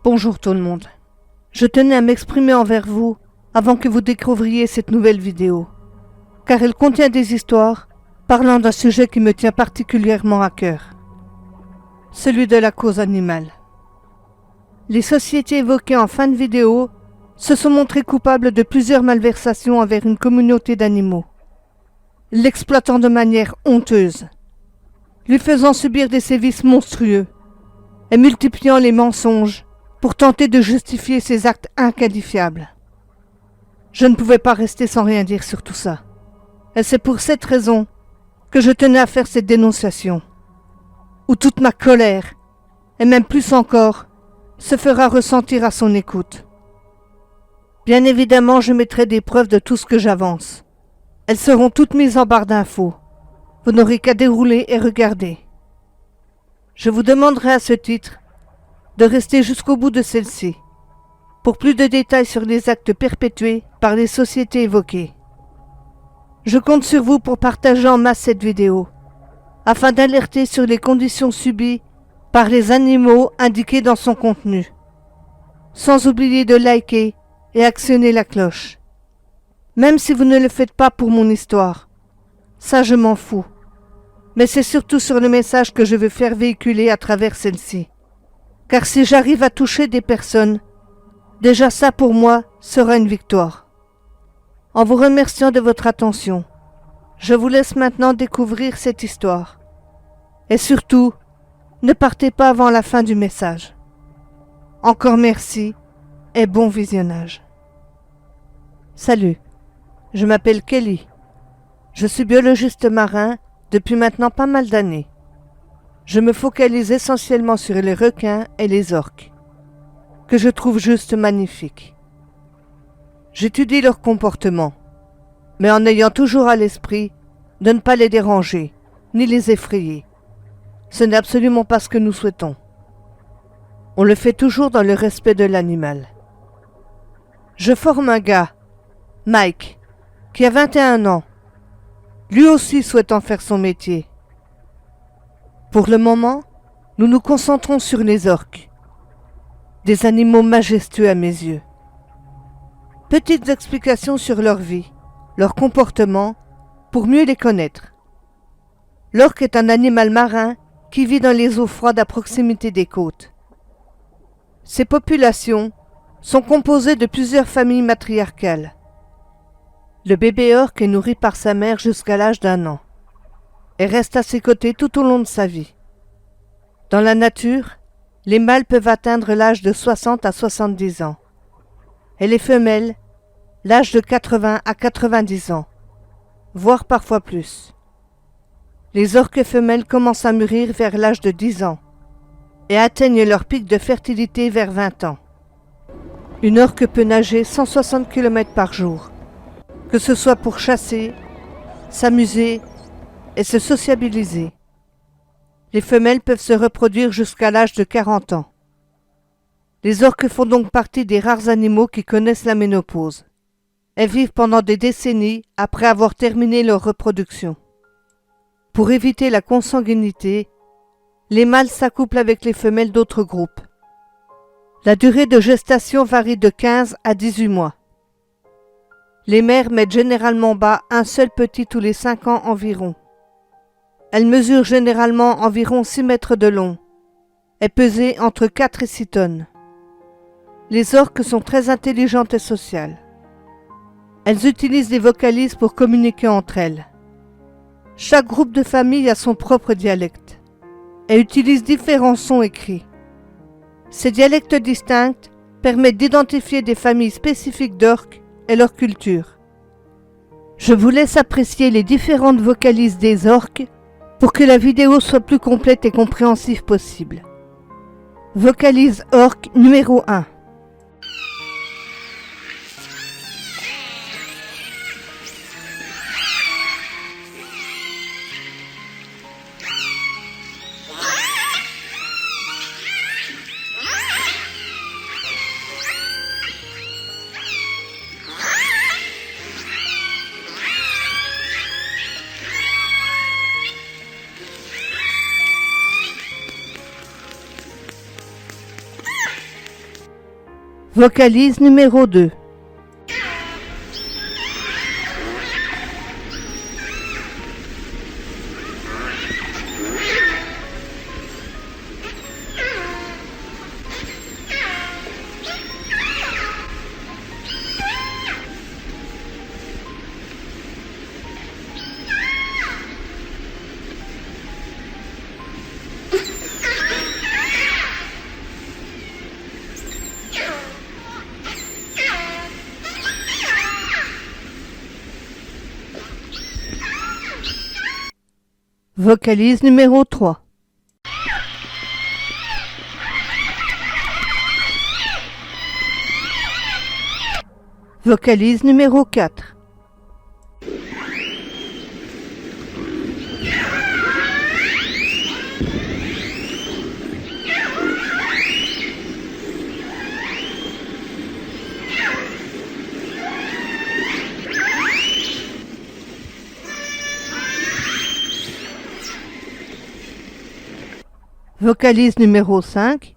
Bonjour tout le monde. Je tenais à m'exprimer envers vous avant que vous découvriez cette nouvelle vidéo, car elle contient des histoires parlant d'un sujet qui me tient particulièrement à cœur, celui de la cause animale. Les sociétés évoquées en fin de vidéo se sont montrées coupables de plusieurs malversations envers une communauté d'animaux, l'exploitant de manière honteuse, lui faisant subir des sévices monstrueux et multipliant les mensonges pour tenter de justifier ces actes inqualifiables. Je ne pouvais pas rester sans rien dire sur tout ça. Et c'est pour cette raison que je tenais à faire cette dénonciation, où toute ma colère, et même plus encore, se fera ressentir à son écoute. Bien évidemment, je mettrai des preuves de tout ce que j'avance. Elles seront toutes mises en barre d'infos. Vous n'aurez qu'à dérouler et regarder. Je vous demanderai à ce titre de rester jusqu'au bout de celle-ci, pour plus de détails sur les actes perpétués par les sociétés évoquées. Je compte sur vous pour partager en masse cette vidéo, afin d'alerter sur les conditions subies par les animaux indiquées dans son contenu, sans oublier de liker et actionner la cloche. Même si vous ne le faites pas pour mon histoire, ça je m'en fous, mais c'est surtout sur le message que je veux faire véhiculer à travers celle-ci. Car si j'arrive à toucher des personnes, déjà ça pour moi sera une victoire. En vous remerciant de votre attention, je vous laisse maintenant découvrir cette histoire. Et surtout, ne partez pas avant la fin du message. Encore merci et bon visionnage. Salut, je m'appelle Kelly. Je suis biologiste marin depuis maintenant pas mal d'années. Je me focalise essentiellement sur les requins et les orques, que je trouve juste magnifiques. J'étudie leur comportement, mais en ayant toujours à l'esprit de ne pas les déranger, ni les effrayer. Ce n'est absolument pas ce que nous souhaitons. On le fait toujours dans le respect de l'animal. Je forme un gars, Mike, qui a 21 ans, lui aussi souhaitant faire son métier. Pour le moment, nous nous concentrons sur les orques, des animaux majestueux à mes yeux. Petites explications sur leur vie, leur comportement, pour mieux les connaître. L'orque est un animal marin qui vit dans les eaux froides à proximité des côtes. Ces populations sont composées de plusieurs familles matriarcales. Le bébé orque est nourri par sa mère jusqu'à l'âge d'1 an et reste à ses côtés tout au long de sa vie. Dans la nature, les mâles peuvent atteindre l'âge de 60 à 70 ans et les femelles l'âge de 80 à 90 ans, voire parfois plus. Les orques femelles commencent à mûrir vers l'âge de 10 ans et atteignent leur pic de fertilité vers 20 ans. Une orque peut nager 160 km par jour, que ce soit pour chasser, s'amuser et se sociabiliser. Les femelles peuvent se reproduire jusqu'à l'âge de 40 ans. Les orques font donc partie des rares animaux qui connaissent la ménopause. Elles vivent pendant des décennies après avoir terminé leur reproduction. Pour éviter la consanguinité, les mâles s'accouplent avec les femelles d'autres groupes. La durée de gestation varie de 15 à 18 mois. Les mères mettent généralement bas un seul petit tous les 5 ans environ. Elles mesurent généralement environ 6 mètres de long et pesent entre 4 et 6 tonnes. Les orques sont très intelligentes et sociales. Elles utilisent des vocalises pour communiquer entre elles. Chaque groupe de famille a son propre dialecte et utilise différents sons écrits. Ces dialectes distincts permettent d'identifier des familles spécifiques d'orques et leur culture. Je vous laisse apprécier les différentes vocalises des orques pour que la vidéo soit plus complète et compréhensive possible. Vocalise orque numéro 1. Vocalise numéro 2. Vocalise numéro 3. Vocalise numéro 4. Vocalise numéro 5.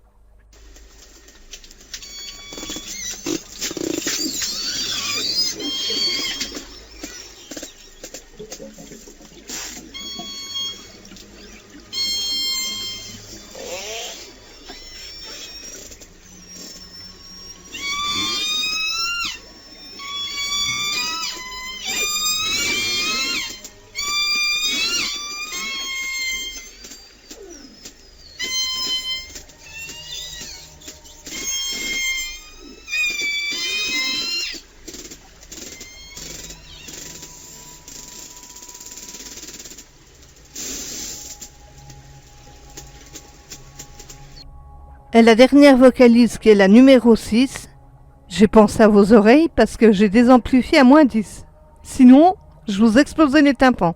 Et la dernière vocalise qui est la numéro 6, j'ai pensé à vos oreilles parce que j'ai désamplifié à -10. Sinon, je vous explosais les tympans.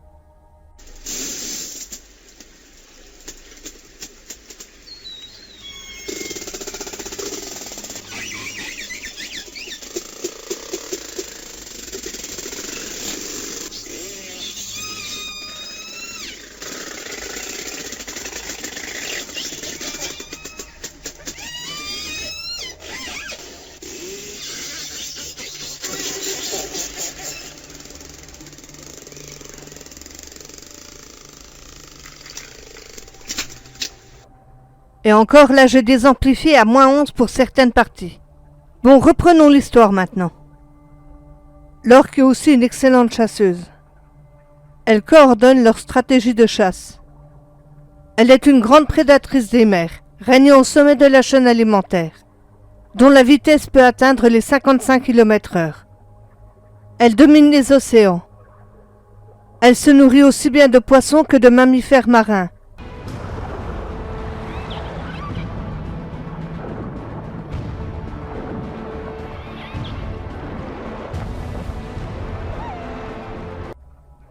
Et encore là, j'ai désamplifié à -11 pour certaines parties. Bon, reprenons l'histoire maintenant. L'orque est aussi une excellente chasseuse. Elle coordonne leur stratégie de chasse. Elle est une grande prédatrice des mers, régnant au sommet de la chaîne alimentaire, dont la vitesse peut atteindre les 55 km/h. Elle domine les océans. Elle se nourrit aussi bien de poissons que de mammifères marins.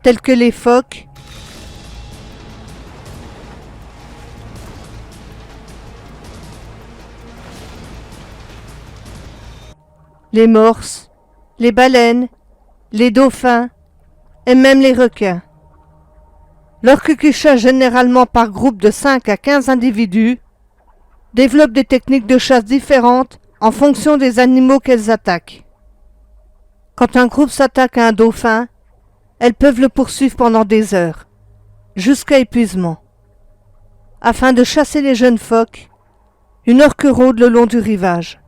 Tels que les phoques, les morses, les baleines, les dauphins et même les requins. L'orque qui chasse généralement par groupe de 5 à 15 individus développe des techniques de chasse différentes en fonction des animaux qu'elles attaquent. Quand un groupe s'attaque à un dauphin, elles peuvent le poursuivre pendant des heures, jusqu'à épuisement. Afin de chasser les jeunes phoques, une orque rôde le long du rivage,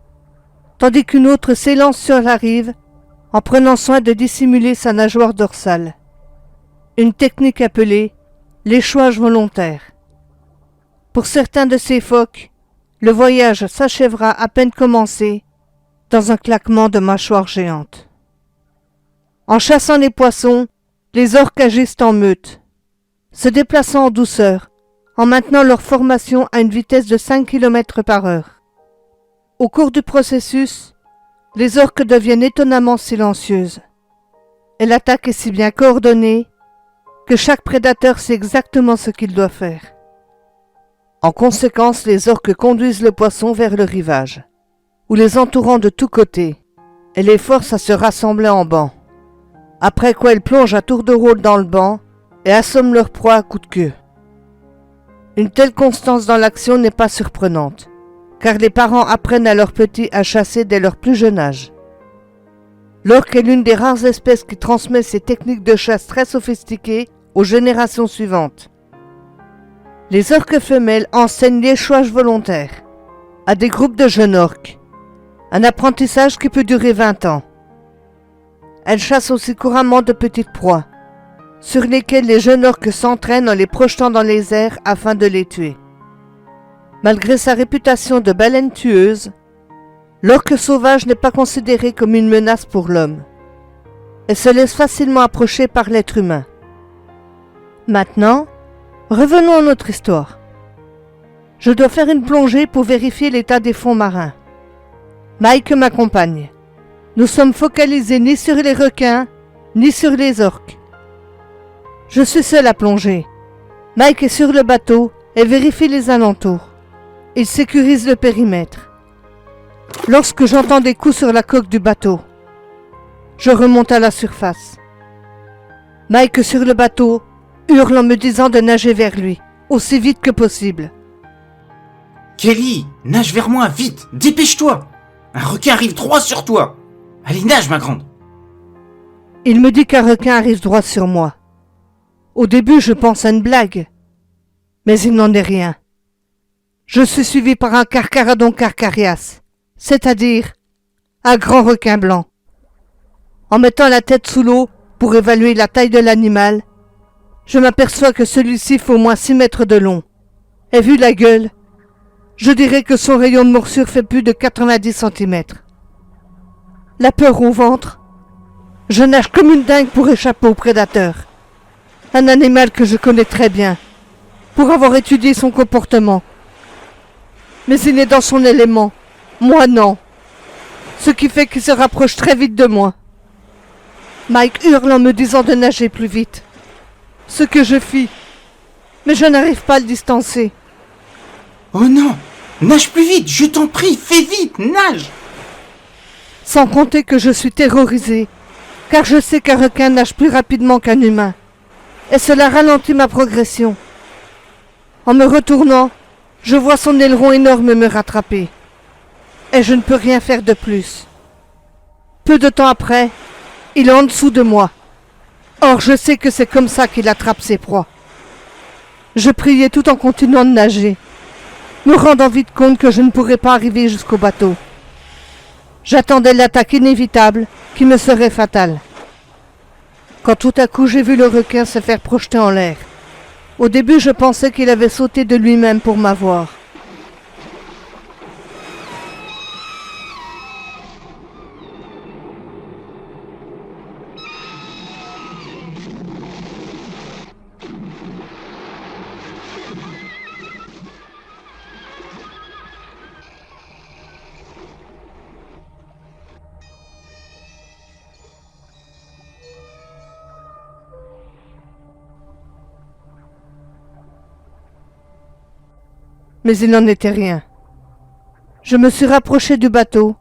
tandis qu'une autre s'élance sur la rive en prenant soin de dissimuler sa nageoire dorsale. Une technique appelée l'échouage volontaire. Pour certains de ces phoques, le voyage s'achèvera à peine commencé dans un claquement de mâchoires géantes. En chassant les poissons, les orques agissent en meute, se déplaçant en douceur, en maintenant leur formation à une vitesse de 5 km/h. Au cours du processus, les orques deviennent étonnamment silencieuses, et l'attaque est si bien coordonnée que chaque prédateur sait exactement ce qu'il doit faire. En conséquence, les orques conduisent le poisson vers le rivage, ou les entourant de tous côtés, et les forcent à se rassembler en banc. Après quoi elles plongent à tour de rôle dans le banc et assomment leur proie à coups de queue. Une telle constance dans l'action n'est pas surprenante, car les parents apprennent à leurs petits à chasser dès leur plus jeune âge. L'orque est l'une des rares espèces qui transmet ses techniques de chasse très sophistiquées aux générations suivantes. Les orques femelles enseignent l'échouage volontaire à des groupes de jeunes orques, un apprentissage qui peut durer 20 ans. Elles chassent aussi couramment de petites proies, sur lesquelles les jeunes orques s'entraînent en les projetant dans les airs afin de les tuer. Malgré sa réputation de baleine tueuse, l'orque sauvage n'est pas considérée comme une menace pour l'homme. Elle se laisse facilement approcher par l'être humain. Maintenant, revenons à notre histoire. Je dois faire une plongée pour vérifier l'état des fonds marins. Mike m'accompagne. Nous sommes focalisés ni sur les requins, ni sur les orques. Je suis seul à plonger. Mike est sur le bateau et vérifie les alentours. Il sécurise le périmètre. Lorsque j'entends des coups sur la coque du bateau, je remonte à la surface. Mike sur le bateau hurle en me disant de nager vers lui, aussi vite que possible. Kelly, nage vers moi, vite, dépêche-toi. Un requin arrive droit sur toi. Allez, nage, ma grande. Il me dit qu'un requin arrive droit sur moi. Au début, je pense à une blague, mais il n'en est rien. Je suis suivi par un Carcharodon carcharias, c'est-à-dire un grand requin blanc. En mettant la tête sous l'eau pour évaluer la taille de l'animal, je m'aperçois que celui-ci fait au moins 6 mètres de long. Et vu la gueule, je dirais que son rayon de morsure fait plus de 90 cm. La peur au ventre, je nage comme une dingue pour échapper au prédateur. Un animal que je connais très bien, pour avoir étudié son comportement. Mais il est dans son élément, moi non. Ce qui fait qu'il se rapproche très vite de moi. Mike hurle en me disant de nager plus vite. Ce que je fis, mais je n'arrive pas à le distancer. Oh non, nage plus vite, je t'en prie, fais vite, nage. Sans compter que je suis terrorisé, car je sais qu'un requin nage plus rapidement qu'un humain. Et cela ralentit ma progression. En me retournant, je vois son aileron énorme me rattraper. Et je ne peux rien faire de plus. Peu de temps après, il est en dessous de moi. Or, je sais que c'est comme ça qu'il attrape ses proies. Je priais tout en continuant de nager, me rendant vite compte que je ne pourrais pas arriver jusqu'au bateau. J'attendais l'attaque inévitable qui me serait fatale. Quand tout à coup j'ai vu le requin se faire projeter en l'air. Au début, je pensais qu'il avait sauté de lui-même pour m'avoir. Mais il n'en était rien. Je me suis rapproché du bateau.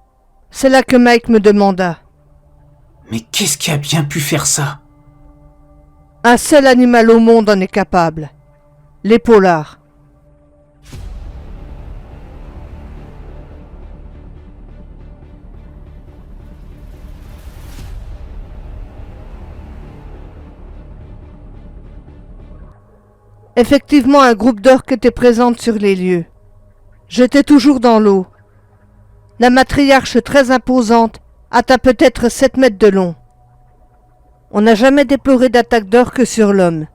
C'est là que Mike me demanda. Mais qu'est-ce qui a bien pu faire ça? Un seul animal au monde en est capable. Les polars. Effectivement, un groupe d'orques était présent sur les lieux. J'étais toujours dans l'eau. La matriarche très imposante atteint peut-être 7 mètres de long. On n'a jamais déploré d'attaque d'orques sur l'homme,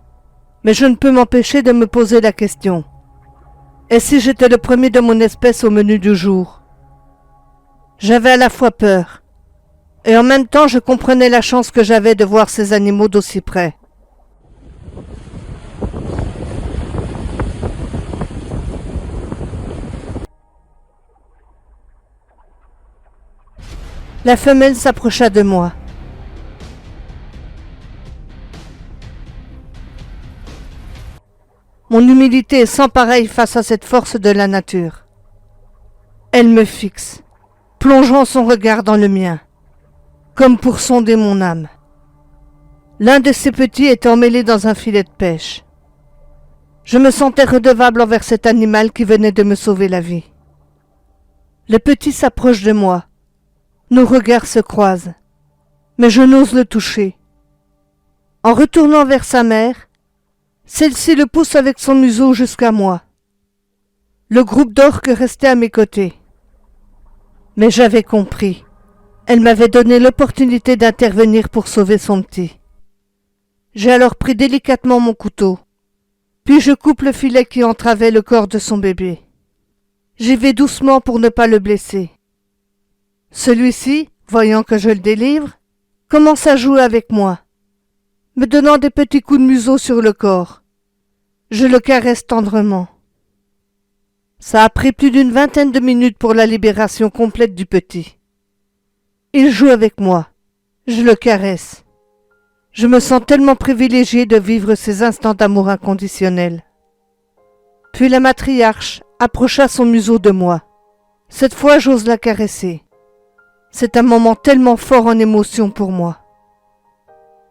mais je ne peux m'empêcher de me poser la question. Et si j'étais le premier de mon espèce au menu du jour? J'avais à la fois peur, et en même temps je comprenais la chance que j'avais de voir ces animaux d'aussi près. La femelle s'approcha de moi. Mon humilité est sans pareille face à cette force de la nature. Elle me fixe, plongeant son regard dans le mien, comme pour sonder mon âme. L'un de ses petits était emmêlé dans un filet de pêche. Je me sentais redevable envers cet animal qui venait de me sauver la vie. Le petit s'approche de moi. Nos regards se croisent, mais je n'ose le toucher. En retournant vers sa mère, celle-ci le pousse avec son museau jusqu'à moi. Le groupe d'orques restait à mes côtés. Mais j'avais compris. Elle m'avait donné l'opportunité d'intervenir pour sauver son petit. J'ai alors pris délicatement mon couteau, puis je coupe le filet qui entravait le corps de son bébé. J'y vais doucement pour ne pas le blesser. Celui-ci, voyant que je le délivre, commence à jouer avec moi, me donnant des petits coups de museau sur le corps. Je le caresse tendrement. Ça a pris plus d'une vingtaine de minutes pour la libération complète du petit. Il joue avec moi. Je le caresse. Je me sens tellement privilégié de vivre ces instants d'amour inconditionnel. Puis la matriarche approcha son museau de moi. Cette fois, j'ose la caresser. C'est un moment tellement fort en émotion pour moi.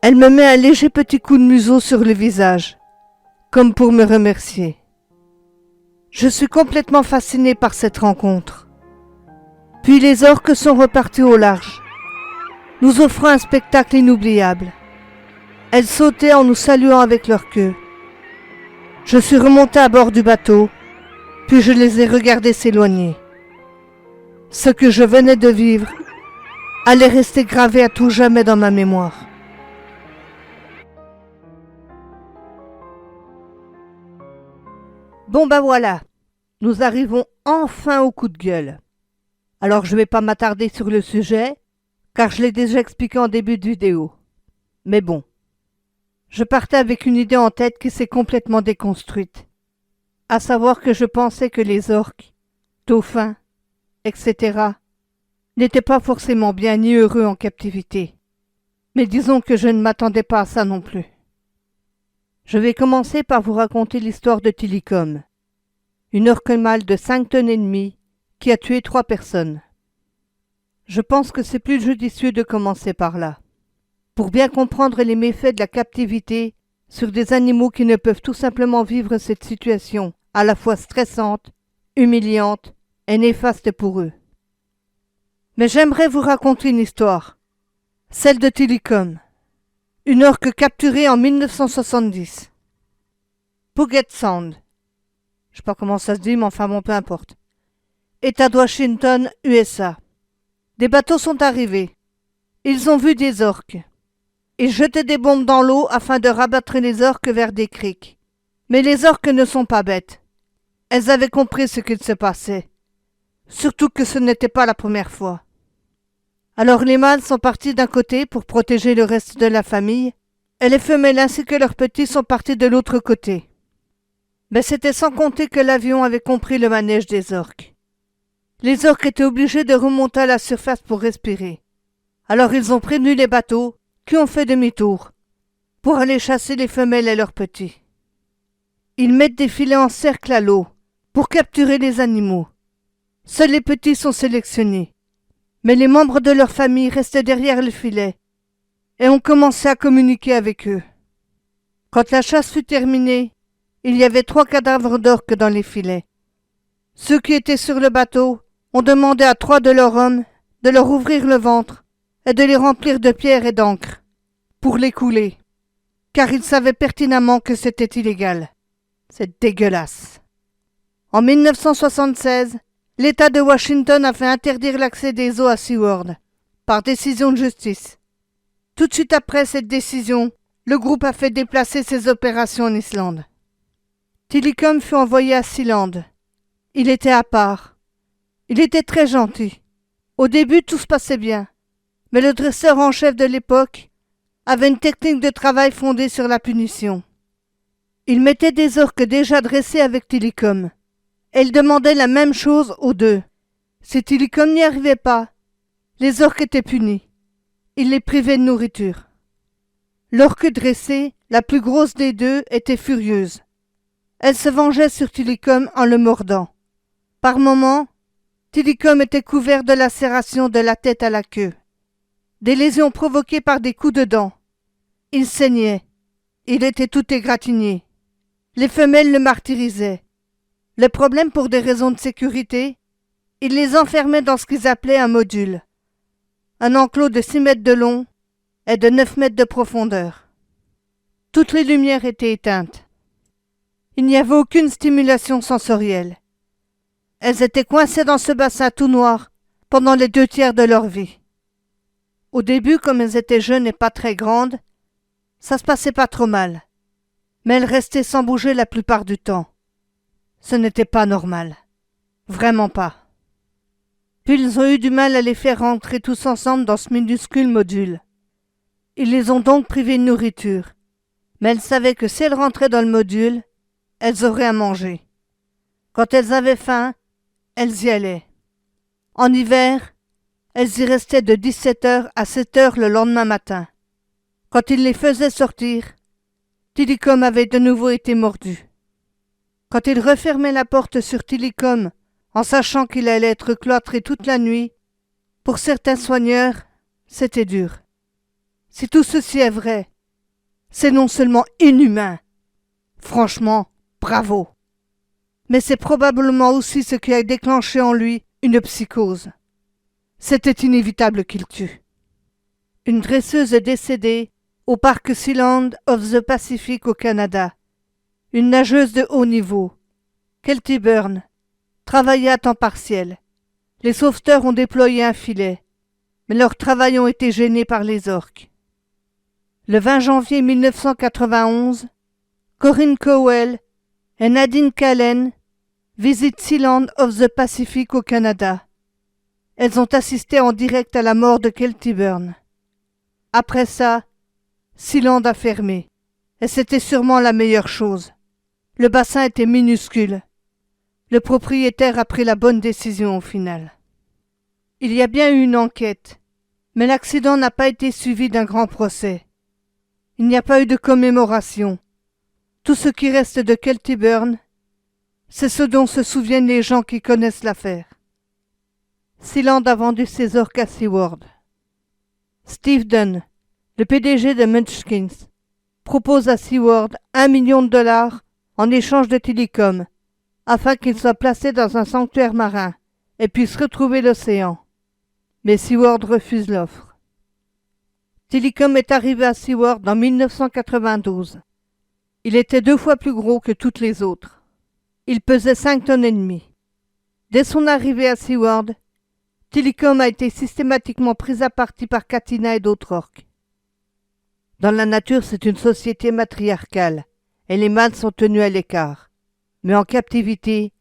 Elle me met un léger petit coup de museau sur le visage, comme pour me remercier. Je suis complètement fasciné par cette rencontre. Puis les orques sont repartis au large, nous offrant un spectacle inoubliable. Elles sautaient en nous saluant avec leur queue. Je suis remonté à bord du bateau, puis je les ai regardés s'éloigner. Ce que je venais de vivre allait rester gravé à tout jamais dans ma mémoire. Bon ben voilà, nous arrivons enfin au coup de gueule. Alors je ne vais pas m'attarder sur le sujet, car je l'ai déjà expliqué en début de vidéo. Mais bon, je partais avec une idée en tête qui s'est complètement déconstruite. À savoir que je pensais que les orques, dauphins, etc. n'étaient pas forcément bien ni heureux en captivité. Mais disons que je ne m'attendais pas à ça non plus. Je vais commencer par vous raconter l'histoire de Tilikum, une orque mâle de 5 tonnes et demie qui a tué 3 personnes. Je pense que c'est plus judicieux de commencer par là, pour bien comprendre les méfaits de la captivité sur des animaux qui ne peuvent tout simplement vivre cette situation à la fois stressante, humiliante et néfaste pour eux. Mais j'aimerais vous raconter une histoire, celle de Tilikum, une orque capturée en 1970. Puget Sound, je sais pas comment ça se dit, mais enfin bon, peu importe. État de Washington, USA. Des bateaux sont arrivés. Ils ont vu des orques. Ils jetaient des bombes dans l'eau afin de rabattre les orques vers des criques. Mais les orques ne sont pas bêtes. Elles avaient compris ce qu'il se passait. Surtout que ce n'était pas la première fois. Alors les mâles sont partis d'un côté pour protéger le reste de la famille, et les femelles ainsi que leurs petits sont partis de l'autre côté. Mais c'était sans compter que l'avion avait compris le manège des orques. Les orques étaient obligés de remonter à la surface pour respirer. Alors ils ont prévenu les bateaux, qui ont fait demi-tour, pour aller chasser les femelles et leurs petits. Ils mettent des filets en cercle à l'eau, pour capturer les animaux. Seuls les petits sont sélectionnés. Mais les membres de leur famille restaient derrière le filet, et ont commencé à communiquer avec eux. Quand la chasse fut terminée, il y avait 3 cadavres d'orques dans les filets. Ceux qui étaient sur le bateau ont demandé à 3 de leurs hommes de leur ouvrir le ventre et de les remplir de pierres et d'encre pour les couler, car ils savaient pertinemment que c'était illégal. C'est dégueulasse. En 1976, l'État de Washington a fait interdire l'accès des eaux à SeaWorld, par décision de justice. Tout de suite après cette décision, le groupe a fait déplacer ses opérations en Islande. Tilikum fut envoyé à Sealand. Il était à part. Il était très gentil. Au début, tout se passait bien, mais le dresseur en chef de l'époque avait une technique de travail fondée sur la punition. Il mettait des orques déjà dressés avec Tilikum, et il demandait la même chose aux 2. Si Tilikum n'y arrivait pas, les orques étaient punis. Il les privait de nourriture. L'orque dressée, la plus grosse des 2, était furieuse. Elle se vengeait sur Tilikum en le mordant. Par moments, Tilikum était couvert de lacérations de la tête à la queue. Des lésions provoquées par des coups de dents. Il saignait. Il était tout égratigné. Les femelles le martyrisaient. Le problème, pour des raisons de sécurité, Ils les enfermaient dans ce qu'ils appelaient un module, un enclos de 6 mètres de long et de 9 mètres de profondeur. Toutes les lumières étaient éteintes. Il n'y avait aucune stimulation sensorielle. Elles étaient coincées dans ce bassin tout noir pendant les 2 tiers de leur vie. Au début, comme elles étaient jeunes et pas très grandes, ça se passait pas trop mal. Mais elles restaient sans bouger la plupart du temps. Ce n'était pas normal. Vraiment pas. Puis ils ont eu du mal à les faire rentrer tous ensemble dans ce minuscule module. Ils les ont donc privées de nourriture. Mais elles savaient que si elles rentraient dans le module, elles auraient à manger. Quand elles avaient faim, elles y allaient. En hiver, elles y restaient de 17h à 7h le lendemain matin. Quand ils les faisaient sortir, Tilikum avait de nouveau été mordu. Quand ils refermaient la porte sur Tilikum, en sachant qu'il allait être cloîtré toute la nuit, pour certains soigneurs, c'était dur. Si tout ceci est vrai, c'est non seulement inhumain, franchement, bravo, mais c'est probablement aussi ce qui a déclenché en lui une psychose. C'était inévitable qu'il tue. Une dresseuse est décédée au parc Sealand of the Pacific au Canada. Une nageuse de haut niveau, Kelty Byrne, travaillait à temps partiel. Les sauveteurs ont déployé un filet, mais leurs travaux ont été gênés par les orques. Le 20 janvier 1991, Corinne Cowell et Nadine Callen visitent Sealand of the Pacific au Canada. Elles ont assisté en direct à la mort de Kelty Byrne. Après ça, Sealand a fermé, et c'était sûrement la meilleure chose. Le bassin était minuscule. Le propriétaire a pris la bonne décision au final. Il y a bien eu une enquête, mais l'accident n'a pas été suivi d'un grand procès. Il n'y a pas eu de commémoration. Tout ce qui reste de Kelty Byrne, c'est ce dont se souviennent les gens qui connaissent l'affaire. Sealand a vendu ses orques à SeaWorld. Steve Dunn, le PDG de Munchkins, propose à SeaWorld $1 million en échange de Tilikum, afin qu'il soit placé dans un sanctuaire marin et puisse retrouver l'océan. Mais SeaWorld refuse l'offre. Tilikum est arrivé à SeaWorld en 1992. Il était 2 fois plus gros que toutes les autres. Il pesait 5,5 tonnes. Dès son arrivée à SeaWorld, Tilikum a été systématiquement pris à partie par Katina et d'autres orques. Dans la nature, c'est une société matriarcale, et les mâles sont tenus à l'écart. Mais en captivité,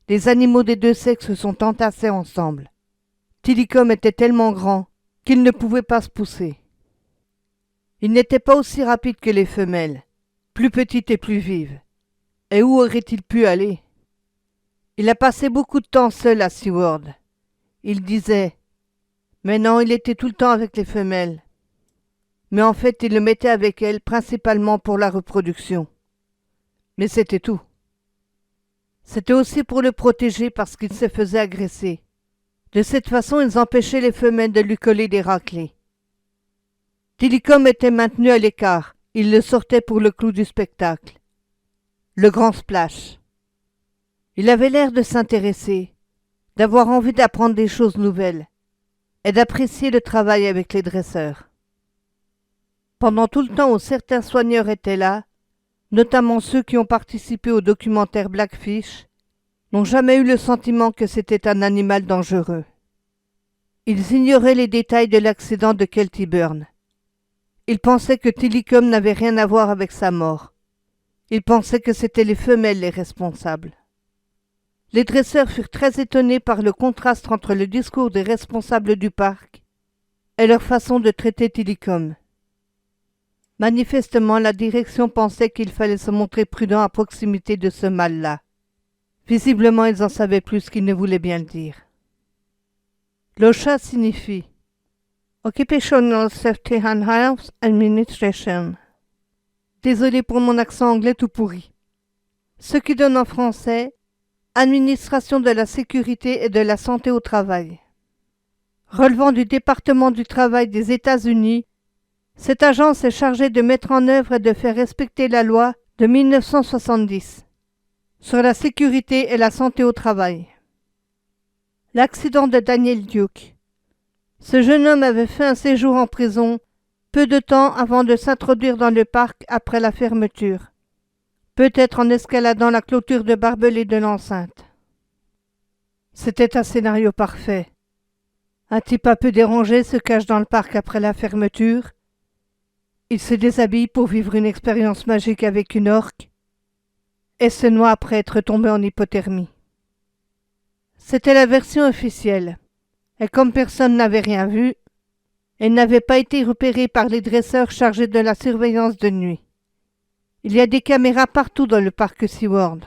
les animaux des 2 sexes sont entassés ensemble. Tilikum était tellement grand qu'il ne pouvait pas se pousser. Il n'était pas aussi rapide que les femelles, plus petites et plus vives. Et où aurait-il pu aller? Il a passé beaucoup de temps seul à SeaWorld. Il disait, mais non, il était tout le temps avec les femelles. Mais en fait, il le mettait avec elles principalement pour la reproduction. Mais c'était tout. C'était aussi pour le protéger parce qu'il se faisait agresser. De cette façon, ils empêchaient les femelles de lui coller des raclées. Tilikum était maintenu à l'écart. Il le sortait pour le clou du spectacle. Le grand splash. Il avait l'air de s'intéresser, d'avoir envie d'apprendre des choses nouvelles et d'apprécier le travail avec les dresseurs. Pendant tout le temps où certains soigneurs étaient là, notamment ceux qui ont participé au documentaire Blackfish, n'ont jamais eu le sentiment que c'était un animal dangereux. Ils ignoraient les détails de l'accident de Kelty Byrne. Ils pensaient que Tilikum n'avait rien à voir avec sa mort. Ils pensaient que c'étaient les femelles les responsables. Les dresseurs furent très étonnés par le contraste entre le discours des responsables du parc et leur façon de traiter Tilikum. Manifestement, la direction pensait qu'il fallait se montrer prudent à proximité de ce mâle-là. Visiblement, ils en savaient plus qu'ils ne voulaient bien le dire. l'OSHA signifie Occupational Safety and Health Administration. Désolé pour mon accent anglais tout pourri. Ce qui donne en français Administration de la sécurité et de la santé au travail. Relevant du département du travail des États-Unis, cette agence est chargée de mettre en œuvre et de faire respecter la loi de 1970 sur la sécurité et la santé au travail. L'accident de Daniel Duke. Ce jeune homme avait fait un séjour en prison peu de temps avant de s'introduire dans le parc après la fermeture, peut-être en escaladant la clôture de barbelés de l'enceinte. C'était un scénario parfait. Un type un peu dérangé se cache dans le parc après la fermeture. Il se déshabille pour vivre une expérience magique avec une orque et se noie après être tombé en hypothermie. C'était la version officielle, et comme personne n'avait rien vu, elle n'avait pas été repérée par les dresseurs chargés de la surveillance de nuit. Il y a des caméras partout dans le parc SeaWorld.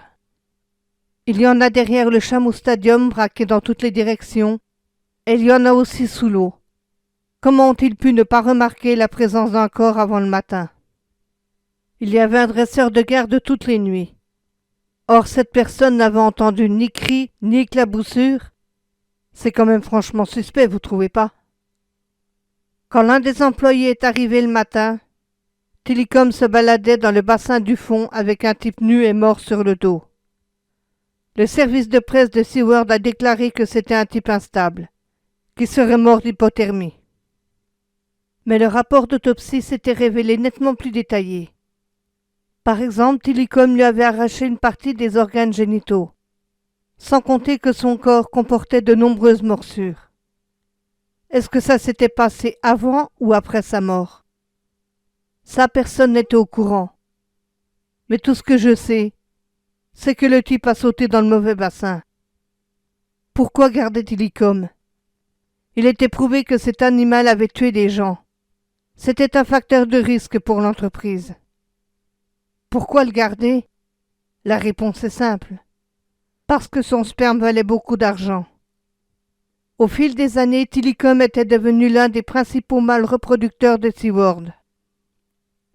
Il y en a derrière le Chameau Stadium braqué dans toutes les directions, et il y en a aussi sous l'eau. Comment ont-ils pu ne pas remarquer la présence d'un corps avant le matin? Il y avait un dresseur de garde toutes les nuits. Or, cette personne n'avait entendu ni cri, ni éclaboussure. C'est quand même franchement suspect, vous trouvez pas? Quand l'un des employés est arrivé le matin, Tillicum se baladait dans le bassin du fond avec un type nu et mort sur le dos. Le service de presse de SeaWorld a déclaré que c'était un type instable, qui serait mort d'hypothermie. Mais le rapport d'autopsie s'était révélé nettement plus détaillé. Par exemple, Tillicum lui avait arraché une partie des organes génitaux, sans compter que son corps comportait de nombreuses morsures. Est-ce que ça s'était passé avant ou après sa mort? Ça, personne n'était au courant. Mais tout ce que je sais, c'est que le type a sauté dans le mauvais bassin. Pourquoi garder Tillicum? Il était prouvé que cet animal avait tué des gens. C'était un facteur de risque pour l'entreprise. Pourquoi le garder? La réponse est simple. Parce que son sperme valait beaucoup d'argent. Au fil des années, Tillicum était devenu l'un des principaux mâles reproducteurs de SeaWorld.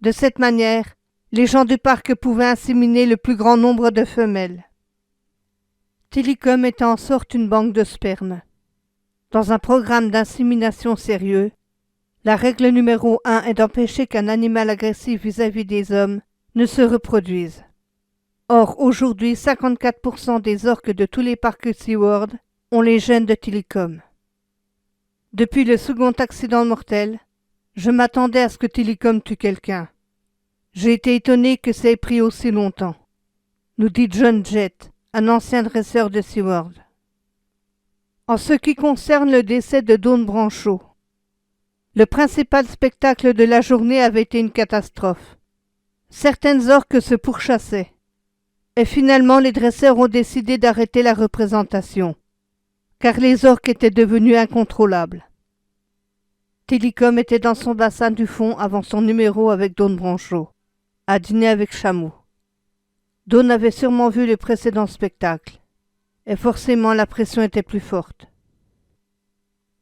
De cette manière, les gens du parc pouvaient inséminer le plus grand nombre de femelles. Tillicum était en sorte une banque de sperme. Dans un programme d'insémination sérieux, la règle numéro 1 est d'empêcher qu'un animal agressif vis-à-vis des hommes ne se reproduise. Or, aujourd'hui, 54% des orques de tous les parcs SeaWorld ont les gènes de Tillicum. Depuis le second accident mortel, je m'attendais à ce que Tillicum tue quelqu'un. J'ai été étonné que ça ait pris aussi longtemps, nous dit John Jett, un ancien dresseur de SeaWorld. En ce qui concerne le décès de Dawn Brancheau, le principal spectacle de la journée avait été une catastrophe. Certaines orques se pourchassaient. Et finalement, les dresseurs ont décidé d'arrêter la représentation, car les orques étaient devenus incontrôlables. Tillicum était dans son bassin du fond avant son numéro avec Dawn Brancheau, à dîner avec Chameau. Dawn avait sûrement vu le précédent spectacle, et forcément la pression était plus forte.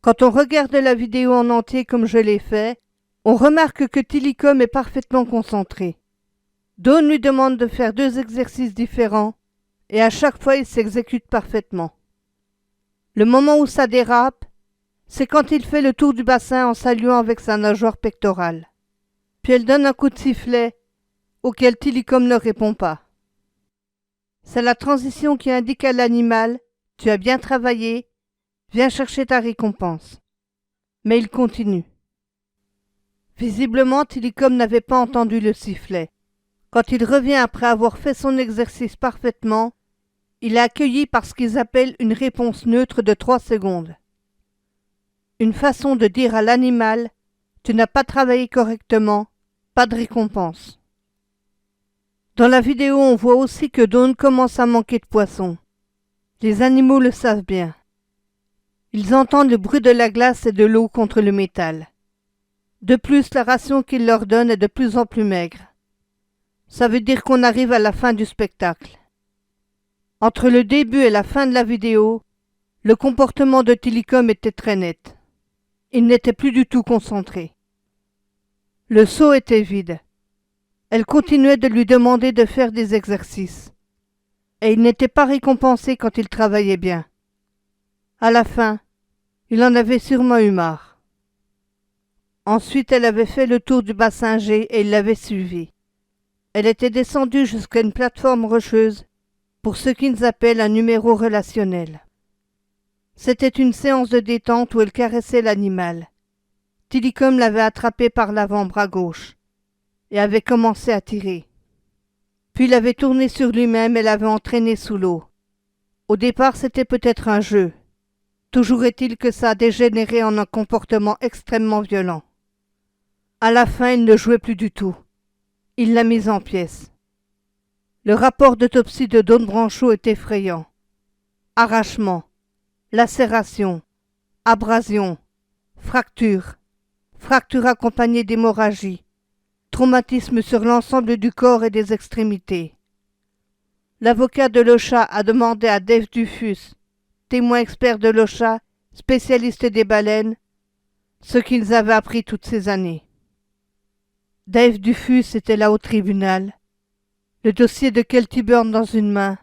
Quand on regarde la vidéo en entier comme je l'ai fait, on remarque que Tillicum est parfaitement concentré. Dawn lui demande de faire 2 exercices différents, et à chaque fois il s'exécute parfaitement. Le moment où ça dérape, c'est quand il fait le tour du bassin en saluant avec sa nageoire pectorale. Puis elle donne un coup de sifflet, auquel Tillicum ne répond pas. C'est la transition qui indique à l'animal « Tu as bien travaillé, viens chercher ta récompense ». Mais il continue. Visiblement, Tillicum n'avait pas entendu le sifflet. Quand il revient après avoir fait son exercice parfaitement, il est accueilli par ce qu'ils appellent une réponse neutre de 3 secondes. Une façon de dire à l'animal « Tu n'as pas travaillé correctement, pas de récompense ». Dans la vidéo, on voit aussi que Dawn commence à manquer de poissons. Les animaux le savent bien. Ils entendent le bruit de la glace et de l'eau contre le métal. De plus, la ration qu'il leur donne est de plus en plus maigre. Ça veut dire qu'on arrive à la fin du spectacle. Entre le début et la fin de la vidéo, le comportement de Tillicum était très net. Il n'était plus du tout concentré. Le seau était vide. Elle continuait de lui demander de faire des exercices. Et il n'était pas récompensé quand il travaillait bien. À la fin, il en avait sûrement eu marre. Ensuite, elle avait fait le tour du bassin G et il l'avait suivi. Elle était descendue jusqu'à une plateforme rocheuse pour ce qu'ils appellent un numéro relationnel. C'était une séance de détente où elle caressait l'animal. Tilikum l'avait attrapé par l'avant-bras gauche et avait commencé à tirer. Puis l'avait tourné sur lui-même et l'avait entraîné sous l'eau. Au départ, c'était peut-être un jeu. Toujours est-il que ça a dégénéré en un comportement extrêmement violent. À la fin, il ne jouait plus du tout. Il l'a mise en pièces. Le rapport d'autopsie de Dawn Brancheau est effrayant. Arrachement, lacération, abrasion, fracture accompagnée d'hémorragie, traumatisme sur l'ensemble du corps et des extrémités. L'avocat de l'OSHA a demandé à Dave Dufus, témoin expert de l'OSHA, spécialiste des baleines, ce qu'ils avaient appris toutes ces années. Dave Dufus était là au tribunal, le dossier de Kelty Byrne dans une main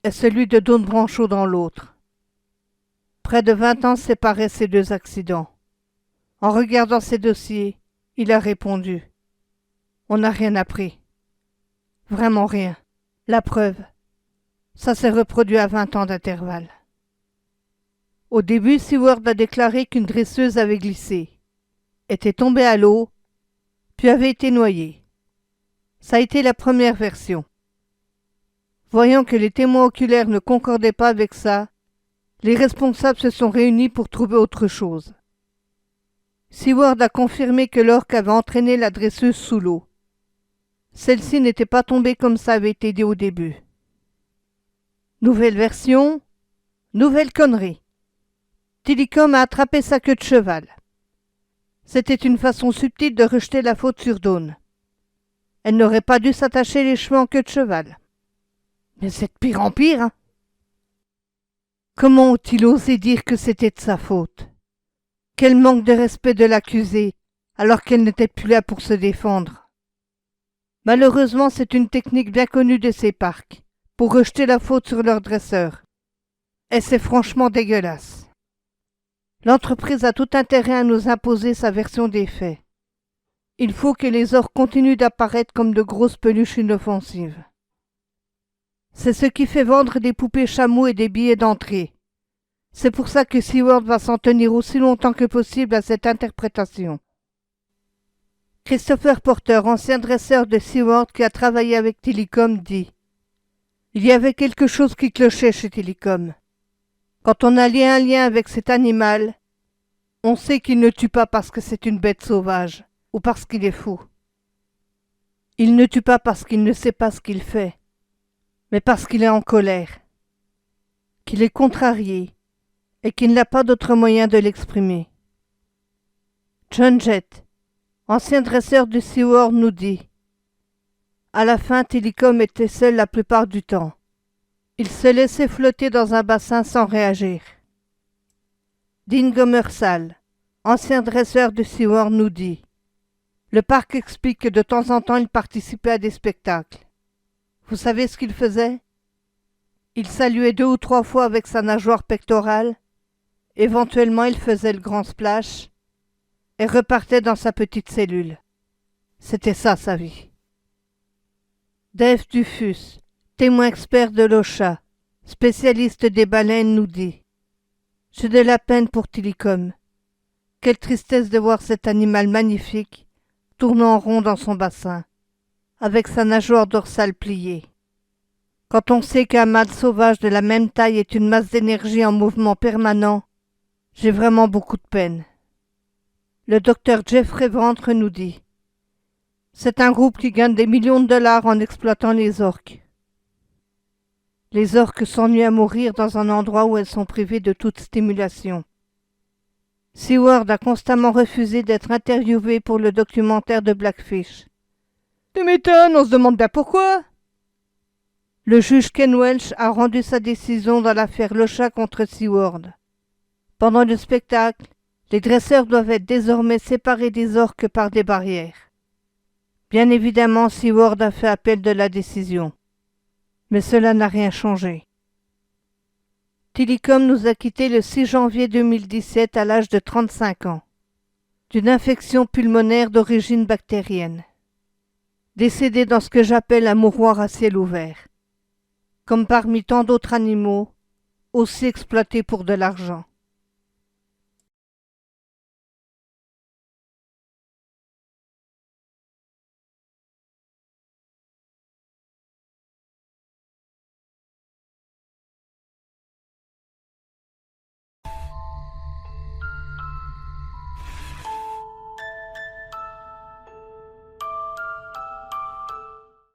et celui de Dawn Brancheau dans l'autre. Près de 20 ans séparaient ces deux accidents. En regardant ces dossiers, il a répondu « On n'a rien appris. Vraiment rien. La preuve, ça s'est reproduit à 20 ans d'intervalle. » Au début, Seward a déclaré qu'une dresseuse avait glissé, était tombée à l'eau, puis avait été noyée. Ça a été la première version. Voyant que les témoins oculaires ne concordaient pas avec ça, les responsables se sont réunis pour trouver autre chose. Seward a confirmé que l'orque avait entraîné la dresseuse sous l'eau. Celle-ci n'était pas tombée comme ça avait été dit au début. Nouvelle version, nouvelle connerie. Tilikum a attrapé sa queue de cheval. C'était une façon subtile de rejeter la faute sur Dawn. Elle n'aurait pas dû s'attacher les cheveux en queue de cheval. Mais c'est de pire en pire, hein. Comment ont-ils osé dire que c'était de sa faute? Quel manque de respect de l'accusée, alors qu'elle n'était plus là pour se défendre. Malheureusement, c'est une technique bien connue de ces parcs, pour rejeter la faute sur leur dresseur. Et c'est franchement dégueulasse. L'entreprise a tout intérêt à nous imposer sa version des faits. Il faut que les orques continuent d'apparaître comme de grosses peluches inoffensives. C'est ce qui fait vendre des poupées chameaux et des billets d'entrée. C'est pour ça que Seward va s'en tenir aussi longtemps que possible à cette interprétation. Christopher Porter, ancien dresseur de Seward qui a travaillé avec Tilikum, dit « Il y avait quelque chose qui clochait chez Tilikum. Quand on a lié un lien avec cet animal, on sait qu'il ne tue pas parce que c'est une bête sauvage ou parce qu'il est fou. Il ne tue pas parce qu'il ne sait pas ce qu'il fait, mais parce qu'il est en colère, qu'il est contrarié et qu'il n'a pas d'autre moyen de l'exprimer. » John Jett, ancien dresseur du Seward, nous dit « À la fin, Tilikum était seul la plupart du temps. Il se laissait flotter dans un bassin sans réagir. » Dean Gomersall, ancien dresseur du Seward, nous dit « Le parc explique que de temps en temps il participait à des spectacles. Vous savez ce qu'il faisait? Il saluait 2 ou 3 fois avec sa nageoire pectorale, éventuellement il faisait le grand splash et repartait dans sa petite cellule. C'était ça sa vie. » Dave Dufus, témoin expert de l'OSHA, spécialiste des baleines, nous dit « J'ai de la peine pour Tilikum. Quelle tristesse de voir cet animal magnifique tournant en rond dans son bassin, avec sa nageoire dorsale pliée. Quand on sait qu'un mâle sauvage de la même taille est une masse d'énergie en mouvement permanent, j'ai vraiment beaucoup de peine. » Le docteur Jeffrey Ventre nous dit « C'est un groupe qui gagne des millions de dollars en exploitant les orques. Les orques s'ennuient à mourir dans un endroit où elles sont privées de toute stimulation. » Seward a constamment refusé d'être interviewé pour le documentaire de Blackfish. « Tu m'étonnes, on se demande bien pourquoi ?» Le juge Ken Welch a rendu sa décision dans l'affaire Locha contre Seward. Pendant le spectacle, les dresseurs doivent être désormais séparés des orques par des barrières. Bien évidemment, Seward a fait appel de la décision. Mais cela n'a rien changé. Tilikum nous a quittés le 6 janvier 2017 à l'âge de 35 ans, d'une infection pulmonaire d'origine bactérienne. Décédé dans ce que j'appelle un mouroir à ciel ouvert. Comme parmi tant d'autres animaux, aussi exploité pour de l'argent.